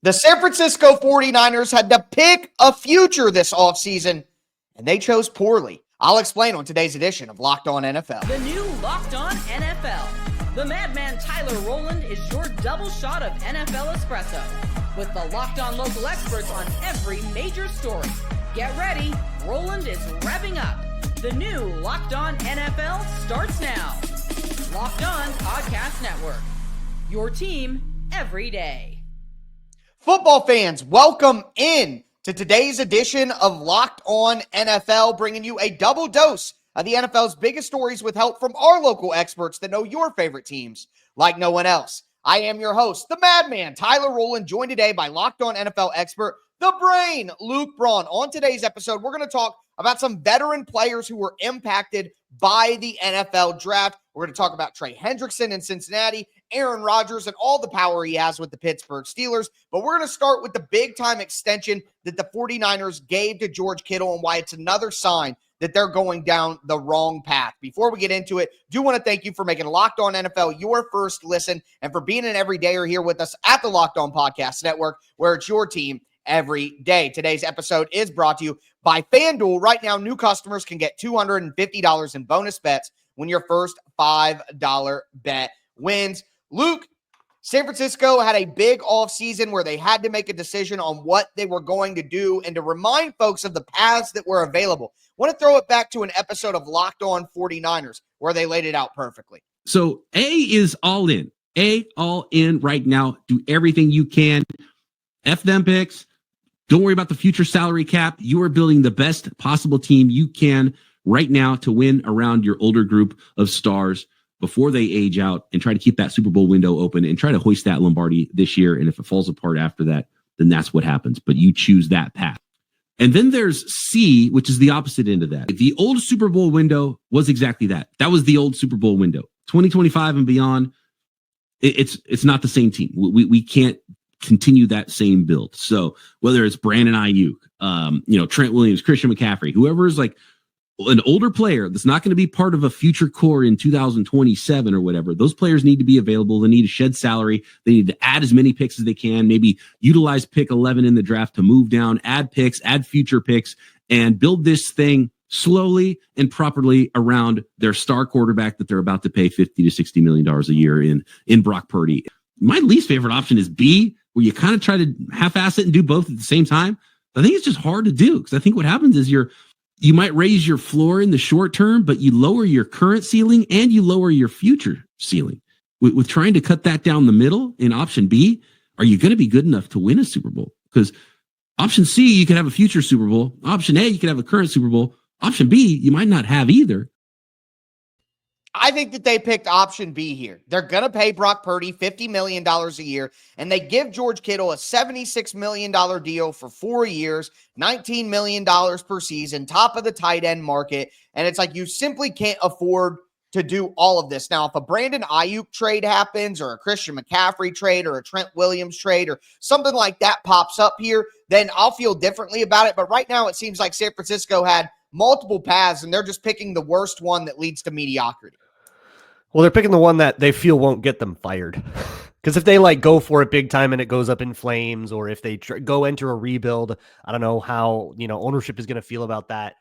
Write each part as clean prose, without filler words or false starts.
The San Francisco 49ers had to pick a future this offseason, and they chose poorly. I'll explain on today's edition of Locked On NFL. The new Locked On NFL. The madman Tyler Rowland is your double shot of NFL espresso, with the Locked On local experts on every major story. Get ready, Rowland is revving up. The new Locked On NFL starts now. Locked On Podcast Network. Your team every day. Football fans, welcome in to today's edition of Locked On NFL, bringing you a double dose of the NFL's biggest stories with help from our local experts that know your favorite teams like no one else. I am your host, the madman, Tyler Rowland, joined today by Locked On NFL expert, the brain, Luke Braun. On today's episode, we're going to talk about some veteran players who were impacted by the NFL draft. We're going to talk about Trey Hendrickson in Cincinnati, Aaron Rodgers, and all the power he has with the Pittsburgh Steelers. But we're going to start with the big-time extension that the 49ers gave to George Kittle and why it's another sign that they're going down the wrong path. Before we get into it, do want to thank you for making Locked On NFL your first listen and for being an everydayer here with us at the Locked On Podcast Network, where it's your team every day. Today's episode is brought to you by FanDuel. Right now, new customers can get $250 in bonus bets when your first $5 bet wins. Luke, San Francisco had a big offseason where they had to make a decision on what they were going to do and to remind folks of the paths that were available. I want to throw it back to an episode of Locked On 49ers where they laid it out perfectly. So A is all in. All in right now. Do everything you can. F them picks. Don't worry about the future salary cap. You are building the best possible team you can right now to win around your older group of stars before they age out, and try to keep that Super Bowl window open and try to hoist that Lombardi this year. And if it falls apart after that, then that's what happens. But you choose that path. And then there's C, which is the opposite end of that. The old Super Bowl window was exactly that. That was the old Super Bowl window. 2025 and beyond, it's not the same team. We can't continue that same build. So whether it's Brandon Ayuk, Trent Williams, Christian McCaffrey, whoever is like an older player that's not going to be part of a future core in 2027 or whatever, those players need to be available. They need to shed salary. They need to add as many picks as they can, maybe utilize pick 11 in the draft to move down, add picks, add future picks, and build this thing slowly and properly around their star quarterback that they're about to pay $50 to $60 million a year in Brock Purdy. My least favorite option is B, where you kind of try to half-ass it and do both at the same time. I think it's just hard to do, because I think what happens is you might raise your floor in the short term, but you lower your current ceiling and you lower your future ceiling. With trying to cut that down the middle in option B, are you going to be good enough to win a Super Bowl? Because option C, you could have a future Super Bowl. Option A, you could have a current Super Bowl. Option B, you might not have either. I think that they picked option B here. They're going to pay Brock Purdy $50 million a year, and they give George Kittle a $76 million deal for 4 years, $19 million per season, top of the tight end market. And it's like you simply can't afford to do all of this. Now, if a Brandon Ayuk trade happens, or a Christian McCaffrey trade, or a Trent Williams trade, or something like that pops up here, then I'll feel differently about it. But right now, it seems like San Francisco had multiple paths, and they're just picking the worst one that leads to mediocrity. Well, they're picking the one that they feel won't get them fired. Because if they go for it big time and it goes up in flames, or if they go enter a rebuild, I don't know how ownership is going to feel about that.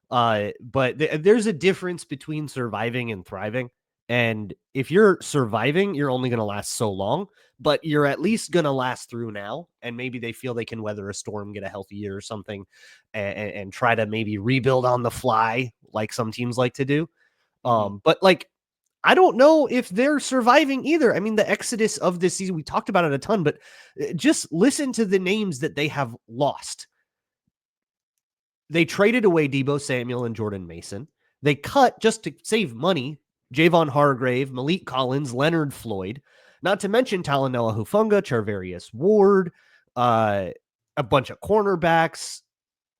But there's a difference between surviving and thriving. And if you're surviving, you're only going to last so long, but you're at least going to last through now. And maybe they feel they can weather a storm, get a healthy year or something, and try to maybe rebuild on the fly, like some teams like to do. But I don't know if they're surviving either. I mean, the exodus of this season, we talked about it a ton, but just listen to the names that they have lost. They traded away Deebo Samuel and Jordan Mason. They cut, just to save money, Javon Hargrave, Malik Collins, Leonard Floyd, not to mention Talanoa Hufanga, Charvarius Ward, a bunch of cornerbacks,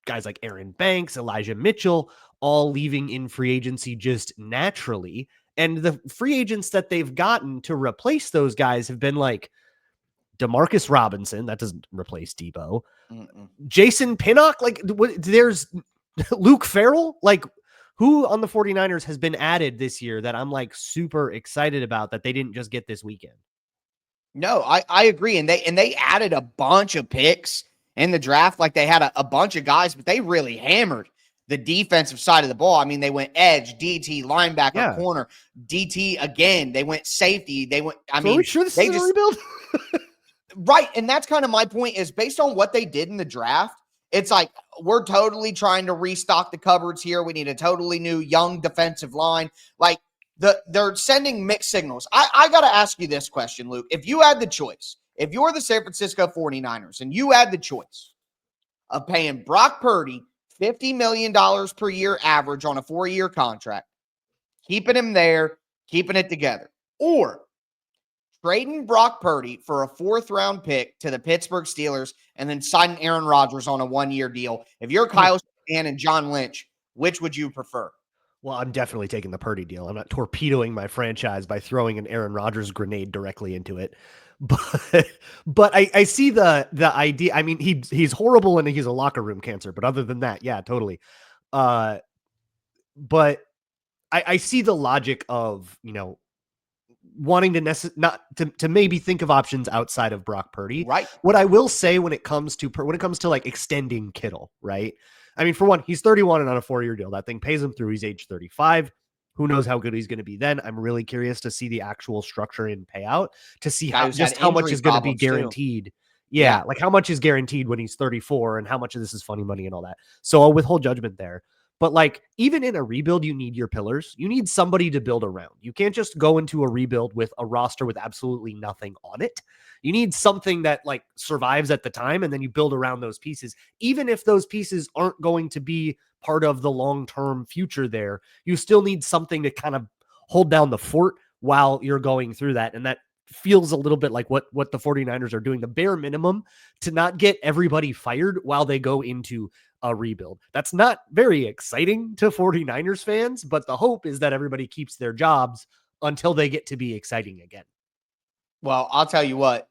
guys like Aaron Banks, Elijah Mitchell, all leaving in free agency just naturally. And the free agents that they've gotten to replace those guys have been like Demarcus Robinson. That doesn't replace Debo. Jason Pinnock. There's Luke Farrell. Who on the 49ers has been added this year that I'm super excited about that they didn't just get this weekend? No, I agree. And they added a bunch of picks in the draft. Like they had a bunch of guys, but they really hammered the defensive side of the ball. I mean, they went edge, DT, linebacker, Yeah. corner, DT again. They went safety. They went, So are we sure this they is just a rebuild? right. And that's kind of my point is based on what they did in the draft. It's like we're totally trying to restock the cupboards here. We need a totally new young defensive line. Like they're sending mixed signals. I got to ask you this question, Luke. If you had the choice, if you're the San Francisco 49ers and you had the choice of paying Brock Purdy $50 million per year average on a 4-year contract, keeping him there, keeping it together, or trading Brock Purdy for a 4th-round pick to the Pittsburgh Steelers and then signing Aaron Rodgers on a 1-year deal. If you're Kyle Shanahan and John Lynch, which would you prefer? Well, I'm definitely taking the Purdy deal. I'm not torpedoing my franchise by throwing an Aaron Rodgers grenade directly into it. But I see the idea. I mean, he's horrible and he's a locker room cancer. But other than that, yeah, totally. But I see the logic of, wanting to maybe think of options outside of Brock Purdy. Right. What I will say when it comes to like extending Kittle, right? I mean, for one, he's 31 and on a 4-year deal. That thing pays him through. He's age 35. Who knows how good he's going to be then? I'm really curious to see the actual structure and payout to see how much is going to be guaranteed. Yeah, like how much is guaranteed when he's 34 and how much of this is funny money and all that. So I'll withhold judgment there. But like even in a rebuild, you need your pillars. You need somebody to build around. You can't just go into a rebuild with a roster with absolutely nothing on it. You need something that like survives at the time, and then you build around those pieces. Even if those pieces aren't going to be part of the long-term future there, you still need something to kind of hold down the fort while you're going through that. And that feels a little bit like what the 49ers are doing, the bare minimum to not get everybody fired while they go into a rebuild. That's not very exciting to 49ers fans, but the hope is that everybody keeps their jobs until they get to be exciting again. Well, I'll tell you what,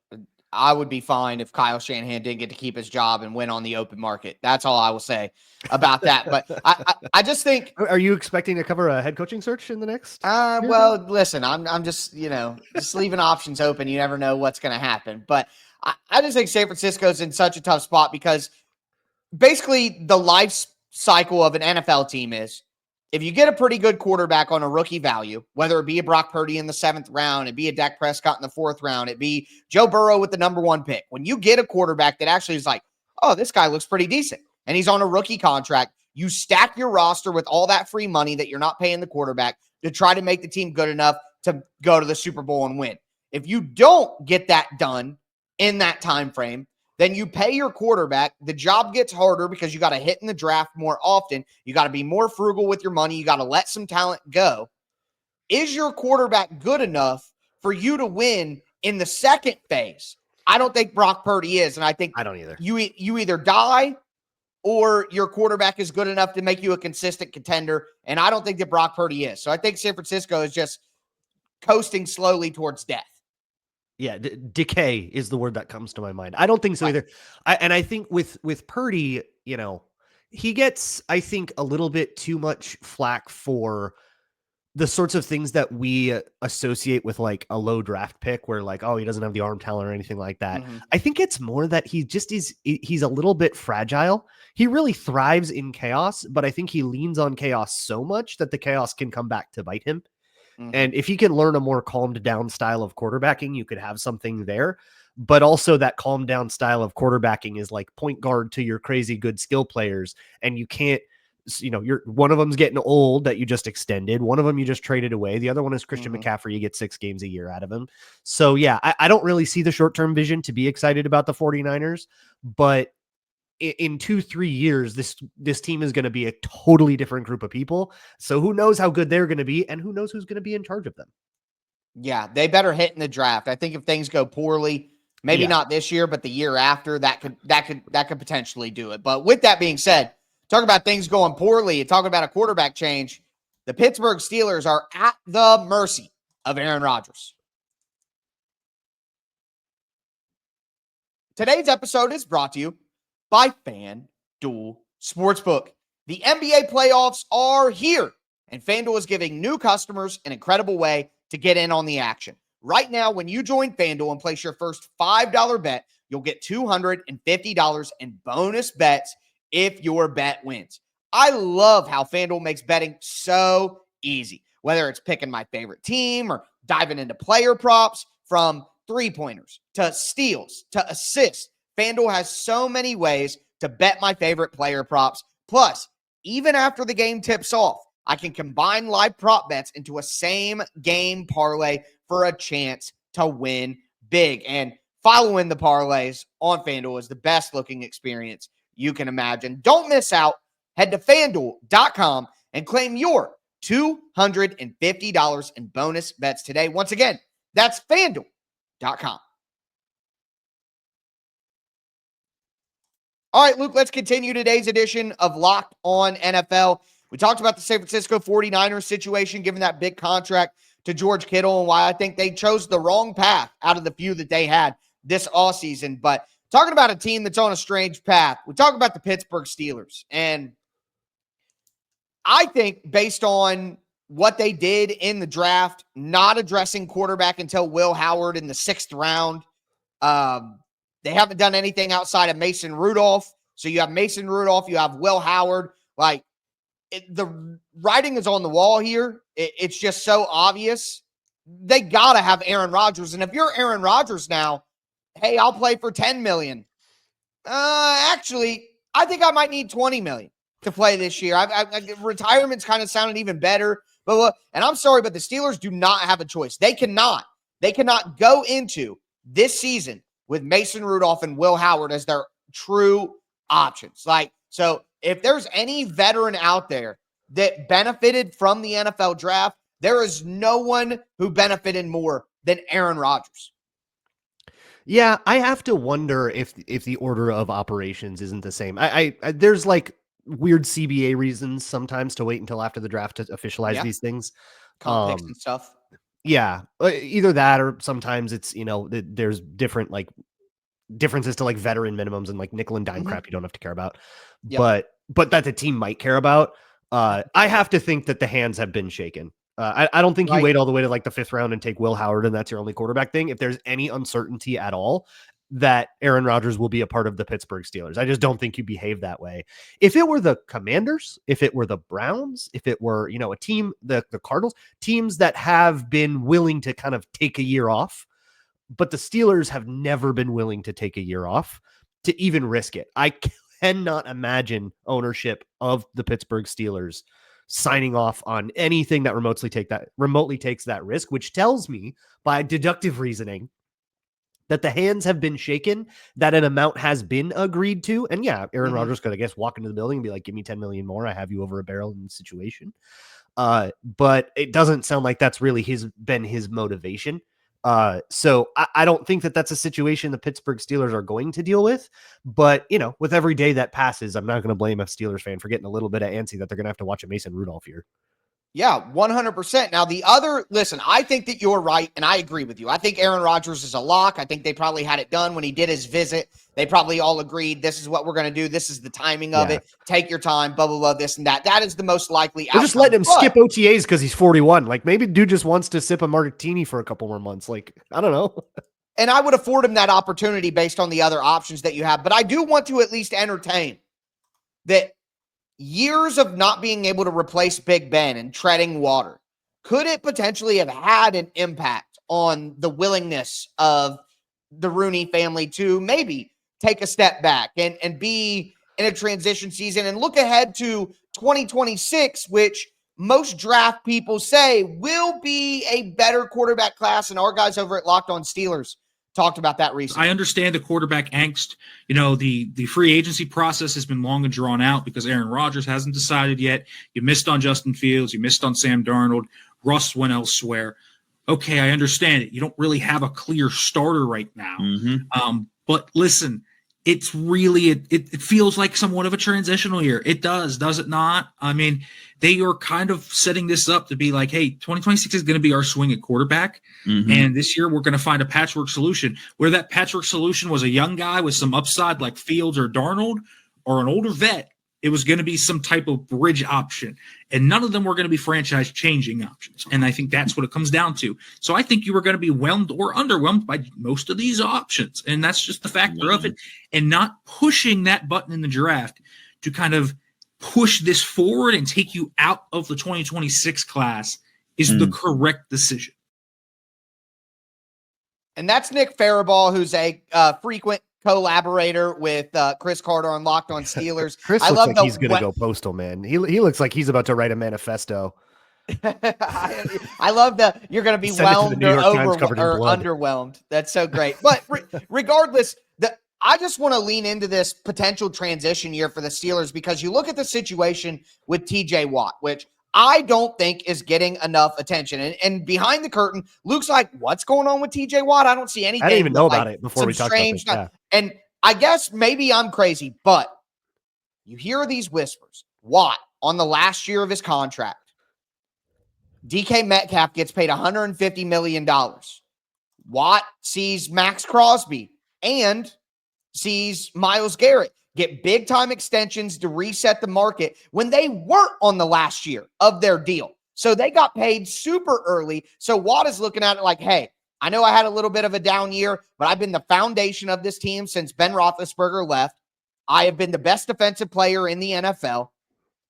I would be fine if Kyle Shanahan didn't get to keep his job and went on the open market. That's all I will say about that. But I just think. Are you expecting to cover a head coaching search in the next? Well, listen, I'm just, just leaving options open. You never know what's going to happen. But I just think San Francisco's in such a tough spot because basically the life cycle of an NFL team is if you get a pretty good quarterback on a rookie value, whether it be a Brock Purdy in the 7th round, it be a Dak Prescott in the 4th round, it be Joe Burrow with the number 1 pick. When you get a quarterback that actually is like, oh, this guy looks pretty decent, and he's on a rookie contract, you stack your roster with all that free money that you're not paying the quarterback to try to make the team good enough to go to the Super Bowl and win. If you don't get that done in that time frame, then you pay your quarterback. The job gets harder because you got to hit in the draft more often. You got to be more frugal with your money. You got to let some talent go. Is your quarterback good enough for you to win in the second phase? I don't think Brock Purdy is, and I don't either. You either die or your quarterback is good enough to make you a consistent contender, and I don't think that Brock Purdy is. So I think San Francisco is just coasting slowly towards death. Yeah, decay is the word that comes to my mind. I don't think so either. I think with Purdy, he gets, I think, a little bit too much flack for the sorts of things that we associate with like a low draft pick where like, oh, he doesn't have the arm talent or anything like that. Mm-hmm. I think it's more that he's a little bit fragile. He really thrives in chaos, but I think he leans on chaos so much that the chaos can come back to bite him. Mm-hmm. And if he can learn a more calmed down style of quarterbacking, you could have something there. But also that calmed down style of quarterbacking is like point guard to your crazy good skill players. And you can't, one of them's getting old that you just extended. One of them you just traded away. The other one is Christian McCaffrey. You get 6 games a year out of him. So yeah, I don't really see the short-term vision to be excited about the 49ers, but in 2-3 years, this team is going to be a totally different group of people. So who knows how good they're going to be and who knows who's going to be in charge of them. Yeah, they better hit in the draft. I think if things go poorly, maybe not this year, but the year after, that could potentially do it. But with that being said, talk about things going poorly and talking about a quarterback change. The Pittsburgh Steelers are at the mercy of Aaron Rodgers. Today's episode is brought to you by FanDuel Sportsbook. The NBA playoffs are here, and FanDuel is giving new customers an incredible way to get in on the action. Right now, when you join FanDuel and place your first $5 bet, you'll get $250 in bonus bets if your bet wins. I love how FanDuel makes betting so easy, whether it's picking my favorite team or diving into player props, from three-pointers to steals to assists. FanDuel has so many ways to bet my favorite player props. Plus, even after the game tips off, I can combine live prop bets into a same game parlay for a chance to win big. And following the parlays on FanDuel is the best looking experience you can imagine. Don't miss out. Head to FanDuel.com and claim your $250 in bonus bets today. Once again, that's FanDuel.com. All right, Luke, let's continue today's edition of Locked On NFL. We talked about the San Francisco 49ers situation, given that big contract to George Kittle, and why I think they chose the wrong path out of the few that they had this offseason. But talking about a team that's on a strange path, we talk about the Pittsburgh Steelers. And I think based on what they did in the draft, not addressing quarterback until Will Howard in the 6th round, they haven't done anything outside of Mason Rudolph. So you have Mason Rudolph, you have Will Howard. The writing is on the wall here. It's just so obvious. They got to have Aaron Rodgers. And if you're Aaron Rodgers now, hey, I'll play for $10 million. Actually, I think I might need $20 million to play this year. Retirement's kind of sounded even better. But look, and I'm sorry, but the Steelers do not have a choice. They cannot go into this season with Mason Rudolph and Will Howard as their true options. So if there's any veteran out there that benefited from the NFL draft, there is no one who benefited more than Aaron Rodgers. Yeah, I have to wonder if the order of operations isn't the same. I there's like weird CBA reasons sometimes to wait until after the draft to officialize these things. Comp picks and stuff. Yeah, either that or sometimes it's, there's different like differences to like veteran minimums and like nickel and dime crap you don't have to care about. Yep. But that the team might care about. I have to think that the hands have been shaken. I don't think you wait all the way to like the 5th round and take Will Howard and that's your only quarterback thing. If there's any uncertainty at all that Aaron Rodgers will be a part of the Pittsburgh Steelers, I just don't think you behave that way. If it were the Commanders, if it were the Browns, if it were, a team, the Cardinals, teams that have been willing to kind of take a year off, but the Steelers have never been willing to take a year off to even risk it. I cannot imagine ownership of the Pittsburgh Steelers signing off on anything that remotely takes that risk, which tells me by deductive reasoning that the hands have been shaken, that an amount has been agreed to. And yeah, Aaron Rodgers could, I guess, walk into the building and be like, give me 10 million more. I have you over a barrel in the situation. But it doesn't sound like that's really been his motivation. So I don't think that that's a situation the Pittsburgh Steelers are going to deal with, but with every day that passes, I'm not going to blame a Steelers fan for getting a little bit of antsy that they're going to have to watch a Mason Rudolph here. Yeah, 100%. Now listen, I think that you're right. And I agree with you. I think Aaron Rodgers is a lock. I think they probably had it done when he did his visit. They probably all agreed, this is what we're going to do. This is the timing of it. Take your time, blah, blah, blah, this and that. That is the most likely outcome. They're just letting him skip OTAs because he's 41. Like maybe dude just wants to sip a martini for a couple more months. Like, I don't know. And I would afford him that opportunity based on the other options that you have. But I do want to at least entertain that years of not being able to replace Big Ben and treading water, could it potentially have had an impact on the willingness of the Rooney family to maybe take a step back and be in a transition season and look ahead to 2026, which most draft people say will be a better quarterback class? And our guys over at Locked On Steelers talked about that recently. I understand the quarterback angst. The free agency process has been long and drawn out because Aaron Rodgers hasn't decided yet. You missed on Justin Fields. You missed on Sam Darnold. Russ went elsewhere. Okay, I understand it. You don't really have a clear starter right now. But listen, it's really, it feels like somewhat of a transitional year. It does it not? I mean, they are kind of setting this up to be like, hey, 2026 is going to be our swing at quarterback. And this year we're going to find a patchwork solution, where that patchwork solution was a young guy with some upside like Fields or Darnold, or an older vet It was going to be some type of bridge option, and none of them were going to be franchise changing options. And I think that's what it comes down to. So I think you were going to be whelmed or underwhelmed by most of these options. And that's just the factor of it. And not pushing that button in the draft to kind of push this forward and take you out of the 2026 class is the correct decision. And that's Nick Faraball, who's a frequent collaborator with Chris Carter on Locked On Steelers. Chris looks like he's going to go postal, man. He looks like he's about to write a manifesto. I love that you're going to be whelmed or underwhelmed. That's so great. But regardless, I just want to lean into this potential transition year for the Steelers because you look at the situation with TJ Watt, which I don't think is getting enough attention. And behind the curtain, Luke's like, what's going on with TJ Watt? I don't see anything. I didn't even know about it before we talked about this. Yeah. And I guess maybe I'm crazy, but you hear these whispers. Watt on the last year of his contract. DK Metcalf gets paid $150 million. Watt sees Max Crosby and sees Myles Garrett get big-time extensions to reset the market when they weren't on the last year of their deal. So they got paid super early. So Watt is looking at it like, hey, I know I had a little bit of a down year, but I've been the foundation of this team since Ben Roethlisberger left. I have been the best defensive player in the NFL.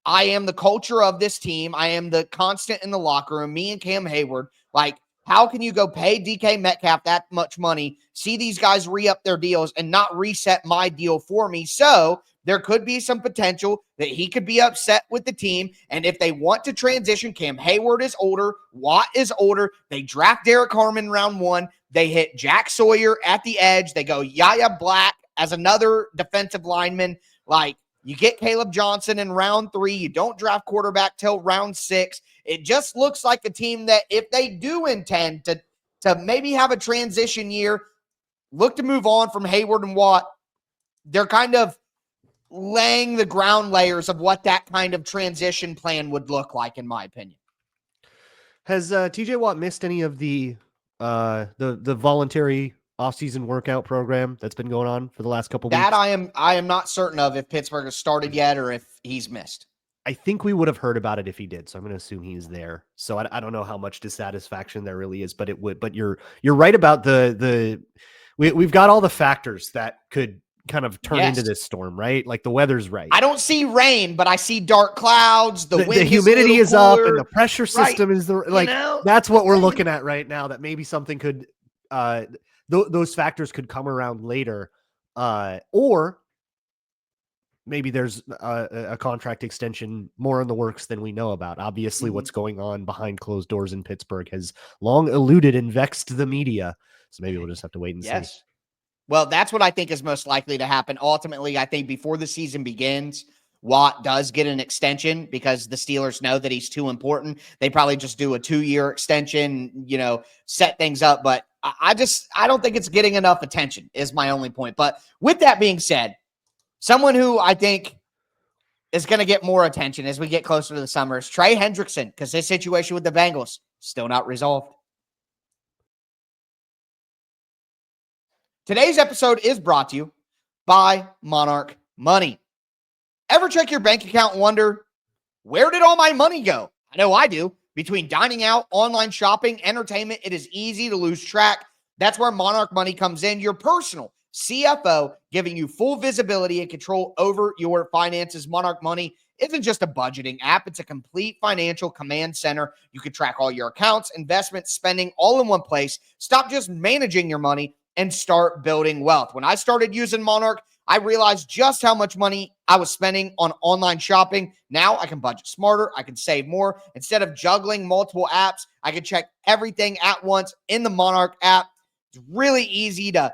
I am the culture of this team. I am the constant in the locker room, me and Cam Hayward. Like, how can you go pay DK Metcalf that much money, see these guys re-up their deals, and not reset my deal for me? So there could be some potential that he could be upset with the team. And if they want to transition, Cam Hayward is older, Watt is older. They draft Derek Harmon round 1. They hit Jack Sawyer at the edge. They go Yaya Black as another defensive lineman. Like, you get Caleb Johnson in round 3. You don't draft quarterback till round 6. It just looks like a team that if they do intend to maybe have a transition year, look to move on from Hayward and Watt, they're kind of laying the ground layers of what that kind of transition plan would look like, in my opinion. Has TJ Watt missed any of the voluntary off-season workout program that's been going on for the last couple weeks? That I am not certain of if Pittsburgh has started yet or if he's missed. I think we would have heard about it if he did, so I'm going to assume he's there. So I don't know how much dissatisfaction there really is, but it would. But you're right about we've got all the factors that could kind of turn into this storm, right? Like the weather's right. I don't see rain, but I see dark clouds. The wind, the humidity is up, and the pressure system is that's what we're looking at right now. That maybe something could those factors could come around later, or maybe there's a contract extension more in the works than we know about. Obviously, what's going on behind closed doors in Pittsburgh has long eluded and vexed the media. So maybe we'll just have to wait and see. Well, that's what I think is most likely to happen. Ultimately, I think before the season begins, Watt does get an extension because the Steelers know that he's too important. They probably just do a 2-year extension, set things up. But I don't think it's getting enough attention is my only point. But with that being said, someone who I think is going to get more attention as we get closer to the summer is Trey Hendrickson, because his situation with the Bengals still not resolved. Today's episode is brought to you by Monarch Money. Ever check your bank account and wonder, where did all my money go? I know I do. Between dining out, online shopping, entertainment, it is easy to lose track. That's where Monarch Money comes in, your personal CFO, giving you full visibility and control over your finances. Monarch Money isn't just a budgeting app. It's a complete financial command center. You can track all your accounts, investments, spending all in one place. Stop just managing your money and start building wealth. When I started using Monarch, I realized just how much money I was spending on online shopping. Now I can budget smarter. I can save more. Instead of juggling multiple apps, I can check everything at once in the Monarch app. It's really easy to,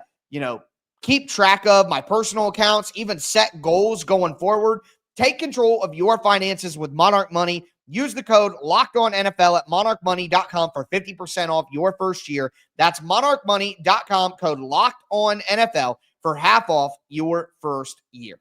keep track of my personal accounts, even set goals going forward. Take control of your finances with Monarch Money. Use the code LOCKEDONNFL at monarchmoney.com for 50% off your first year. That's monarchmoney.com, code LOCKEDONNFL for half off your first year.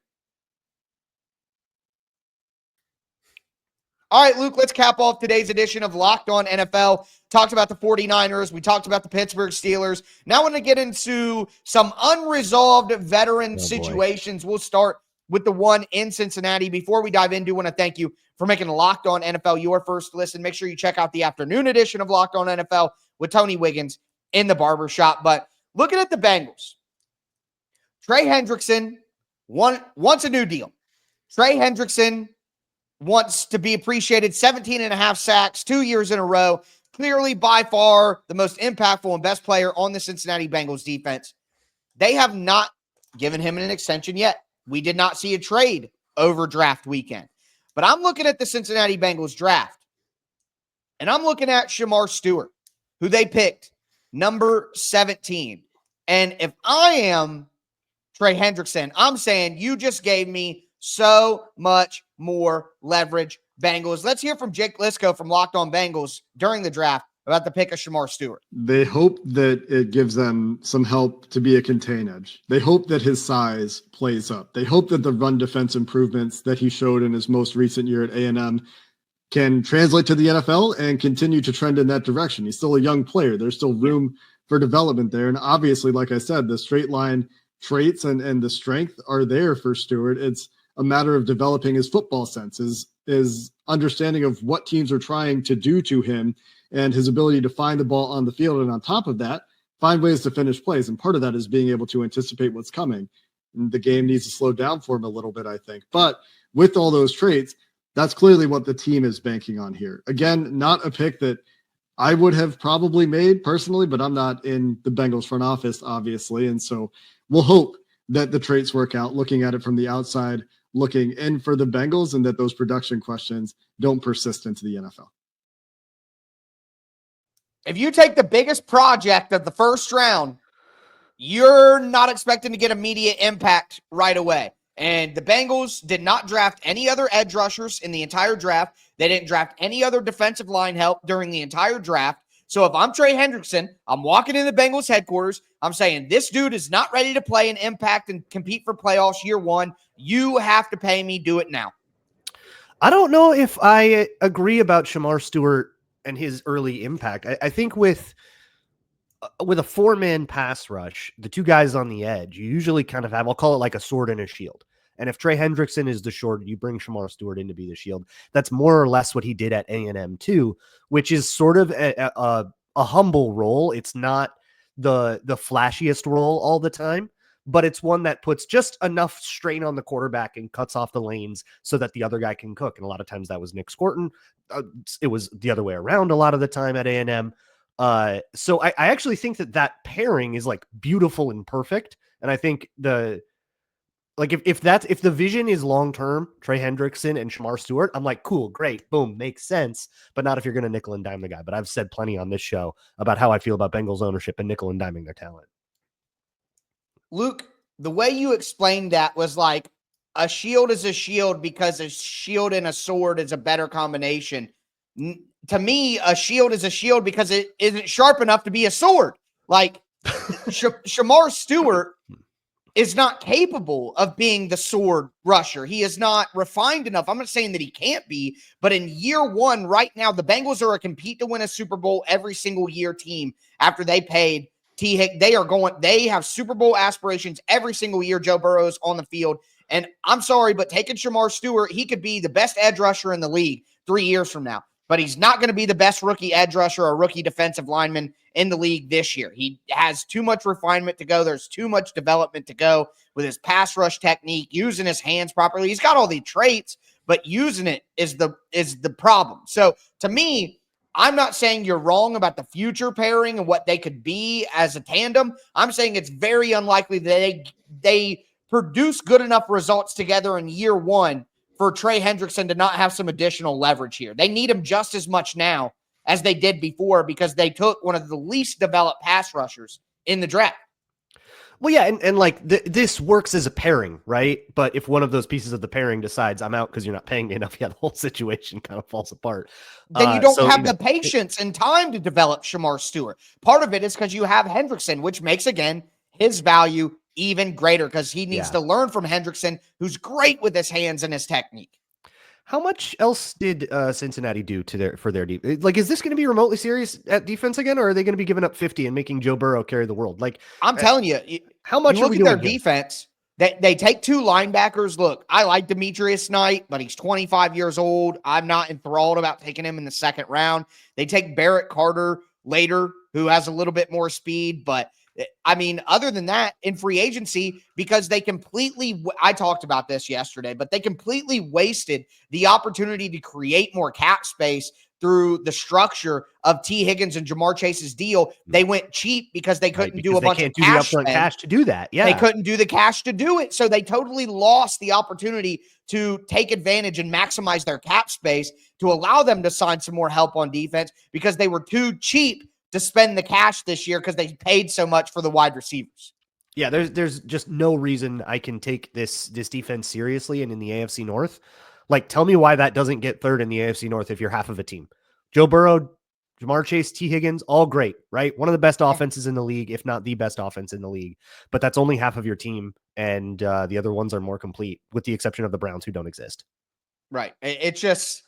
All right, Luke, let's cap off today's edition of Locked On NFL. Talked about the 49ers. We talked about the Pittsburgh Steelers. Now I want to get into some unresolved veteran situations. We'll start with the one in Cincinnati. Before we dive into, I want to thank you for making Locked On NFL your first listen. Make sure you check out the afternoon edition of Locked On NFL with Tony Wiggins in the barbershop. But looking at the Bengals, Trey Hendrickson wants a new deal. Trey Hendrickson wants to be appreciated. 17 and a half sacks, 2 years in a row. Clearly, by far, the most impactful and best player on the Cincinnati Bengals defense. They have not given him an extension yet. We did not see a trade over draft weekend. But I'm looking at the Cincinnati Bengals draft, and I'm looking at Shemar Stewart, who they picked, number 17. And if I am Trey Hendrickson, I'm saying you just gave me so much more leverage, Bengals. Let's hear from Jake Lisco from Locked On Bengals during the draft about the pick of Shemar Stewart. They hope that it gives them some help to be a contain edge. They hope that his size plays up. They hope that the run defense improvements that he showed in his most recent year at A&M can translate to the NFL and continue to trend in that direction. He's still a young player. There's still room for development there. And obviously, like I said, the straight line traits and the strength are there for Stewart. It's a matter of developing his football sense, his understanding of what teams are trying to do to him, and his ability to find the ball on the field. And on top of that, find ways to finish plays. And part of that is being able to anticipate what's coming. And the game needs to slow down for him a little bit, I think. But with all those traits, that's clearly what the team is banking on here. Again, not a pick that I would have probably made personally, but I'm not in the Bengals front office, obviously. And so we'll hope that the traits work out, looking at it from the outside, looking in for the Bengals, and that those production questions don't persist into the NFL. If you take the biggest project of the first round, you're not expecting to get immediate impact right away. And the Bengals did not draft any other edge rushers in the entire draft. They didn't draft any other defensive line help during the entire draft. So if I'm Trey Hendrickson, I'm walking in the Bengals headquarters. I'm saying this dude is not ready to play and impact and compete for playoffs year one. You have to pay me. Do it now. I don't know if I agree about Shemar Stewart and his early impact. I think with a four-man pass rush, the two guys on the edge, you usually kind of have, I'll call it like a sword and a shield. And if Trey Hendrickson is the sword, you bring Shemar Stewart in to be the shield. That's more or less what he did at A&M too, which is sort of a humble role. It's not the flashiest role all the time, but it's one that puts just enough strain on the quarterback and cuts off the lanes so that the other guy can cook. And a lot of times that was Nick Scorton. It was the other way around a lot of the time at A&M. So I actually think that pairing is like beautiful and perfect. And I think if the vision is long-term, Trey Hendrickson and Shemar Stewart, I'm like, cool, great, boom, makes sense. But not if you're going to nickel and dime the guy. But I've said plenty on this show about how I feel about Bengals ownership and nickel and diming their talent. Luke, the way you explained that was like a shield is a shield because a shield and a sword is a better combination. To me, a shield is a shield because it isn't sharp enough to be a sword. Like Shemar Stewart is not capable of being the sword rusher. He is not refined enough. I'm not saying that he can't be, but in year one right now, the Bengals are a compete to win a Super Bowl every single year team after they paid T. Hick. They have Super Bowl aspirations every single year Joe Burrow's on the field. And I'm sorry, but taking Shemar Stewart, he could be the best edge rusher in the league 3 years from now. But he's not going to be the best rookie edge rusher or rookie defensive lineman in the league this year. He has too much refinement to go. There's too much development to go with his pass rush technique, using his hands properly. He's got all the traits, but using it is the problem. So to me, I'm not saying you're wrong about the future pairing and what they could be as a tandem. I'm saying it's very unlikely that they produce good enough results together in year one for Trey Hendrickson to not have some additional leverage here. They need him just as much now as they did before because they took one of the least developed pass rushers in the draft. Well, yeah, and like this works as a pairing, right? But if one of those pieces of the pairing decides I'm out because you're not paying me enough, yeah, the whole situation kind of falls apart. Then you don't have the patience and time to develop Shemar Stewart. Part of it is because you have Hendrickson, which makes, again, his value even greater because he needs to learn from Hendrickson, who's great with his hands and his technique. How much else did Cincinnati do for their deep? Like, is this going to be remotely serious at defense again, or are they going to be giving up 50 and making Joe Burrow carry the world? Like, I'm telling you, how much you look at their defense. They take 2 linebackers. Look, I like Demetrius Knight, but he's 25 years old. I'm not enthralled about taking him in the second round. They take Barrett Carter later, who has a little bit more speed. But, I mean, other than that, in free agency, because they completely – I talked about this yesterday, but they completely wasted the opportunity to create more cap space through the structure of T. Higgins and Jamar Chase's deal. They went cheap because they couldn't do a bunch of cash. The upfront cash to do that. Yeah. They couldn't do the cash to do it. So they totally lost the opportunity to take advantage and maximize their cap space to allow them to sign some more help on defense because they were too cheap to spend the cash this year because they paid so much for the wide receivers. Yeah, there's just no reason I can take this defense seriously and in the AFC North. Like, tell me why that doesn't get third in the AFC North if you're half of a team. Joe Burrow, Jamar Chase, T. Higgins, all great, right? One of the best offenses in the league, if not the best offense in the league. But that's only half of your team, and the other ones are more complete, with the exception of the Browns, who don't exist. Right. It's just,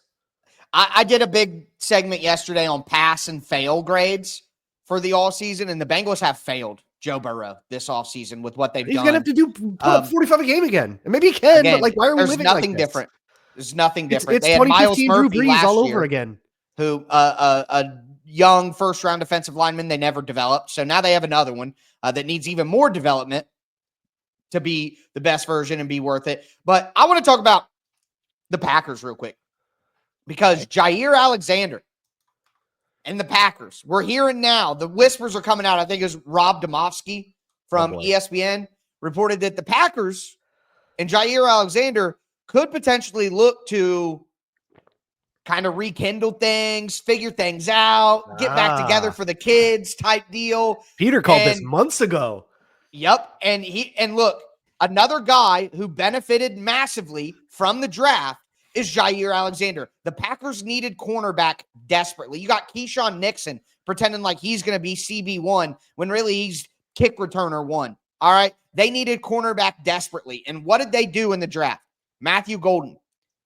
I did a big segment yesterday on pass and fail grades for the all season, and the Bengals have failed Joe Burrow this offseason with what they've done. He's going to have to put up 45 a game again. And maybe he can, again, but like, why are we living nothing like this? different. There's nothing different. It's they had Miles 2015 Murphy Drew Brees all over again. Who a young first-round defensive lineman they never developed. So now they have another one that needs even more development to be the best version and be worth it. But I want to talk about the Packers real quick because Jaire Alexander and the Packers, we're hearing now, the whispers are coming out. I think it was Rob Domofsky from ESPN reported that the Packers and Jaire Alexander could potentially look to kind of rekindle things, figure things out, get back together for the kids type deal. Peter called this months ago. Yep. And look, another guy who benefited massively from the draft is Jaire Alexander. The Packers needed cornerback desperately. You got Keyshawn Nixon pretending like he's going to be CB1 when really he's kick returner 1. All right. They needed cornerback desperately. And what did they do in the draft? Matthew Golden,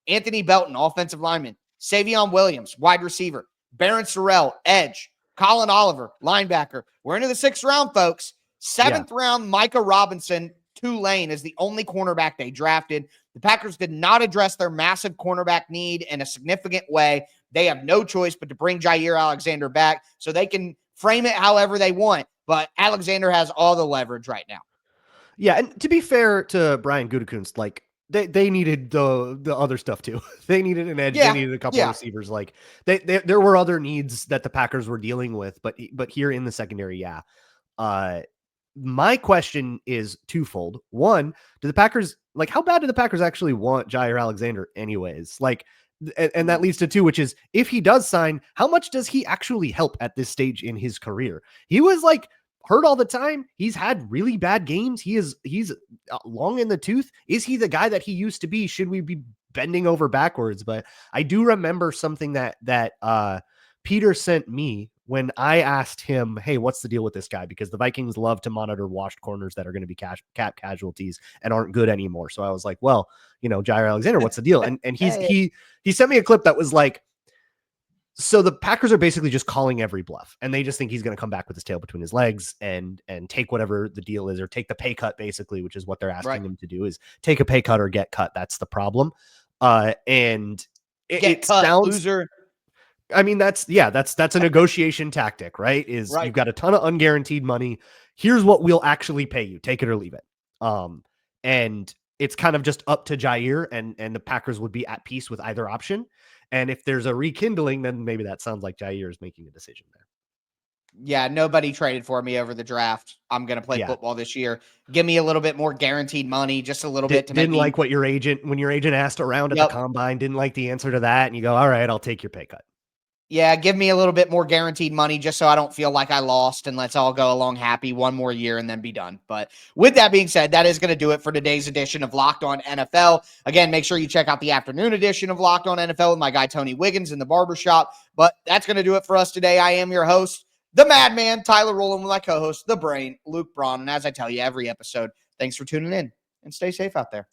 Anthony Belton, offensive lineman, Savion Williams, wide receiver, Barron Sorrell, edge, Colin Oliver, linebacker. We're into the 6th round, folks. 7th round, Micah Robinson, Tulane is the only cornerback they drafted. The Packers did not address their massive cornerback need in a significant way. They have no choice but to bring Jaire Alexander back so they can frame it however they want. But Alexander has all the leverage right now. Yeah, and to be fair to Brian Gutekunst, like, they needed the other stuff too. They needed an edge. They needed a couple of receivers. Like there were other needs that the Packers were dealing with, but here in the secondary, my question is twofold. One, do the Packers, like, how bad do the Packers actually want Jaire Alexander anyways? Like, and that leads to 2, which is if he does sign, how much does he actually help at this stage in his career? He was like hurt all the time. He's had really bad games. He's long in the tooth. Is he the guy that he used to be? Should we be bending over backwards? But I do remember something that Peter sent me when I asked him, hey, what's the deal with this guy? Because the Vikings love to monitor washed corners that are going to be cap casualties and aren't good anymore. So I was like, well, Jaire Alexander, what's the deal? And he sent me a clip that was like, so the Packers are basically just calling every bluff, and they just think he's going to come back with his tail between his legs and take whatever the deal is, or take the pay cut, basically, which is what they're asking him to do, is take a pay cut or get cut. That's the problem. And it sounds, loser. I mean, that's a negotiation tactic, right? You've got a ton of unguaranteed money. Here's what we'll actually pay you. Take it or leave it. And it's kind of just up to Jaire, and the Packers would be at peace with either option. And if there's a rekindling, then maybe that sounds like Jaire is making a decision there. Yeah, nobody traded for me over the draft. I'm going to play football this year. Give me a little bit more guaranteed money, just a little bit to didn't like what your agent asked around at the combine, didn't like the answer to that, and you go, all right, I'll take your pay cut. Yeah, give me a little bit more guaranteed money just so I don't feel like I lost, and let's all go along happy one more year and then be done. But with that being said, that is going to do it for today's edition of Locked On NFL. Again, make sure you check out the afternoon edition of Locked On NFL with my guy Tony Wiggins in the barbershop. But that's going to do it for us today. I am your host, the Madman, Tyler Rowland, with my co-host, the Brain, Luke Braun. And as I tell you every episode, thanks for tuning in and stay safe out there.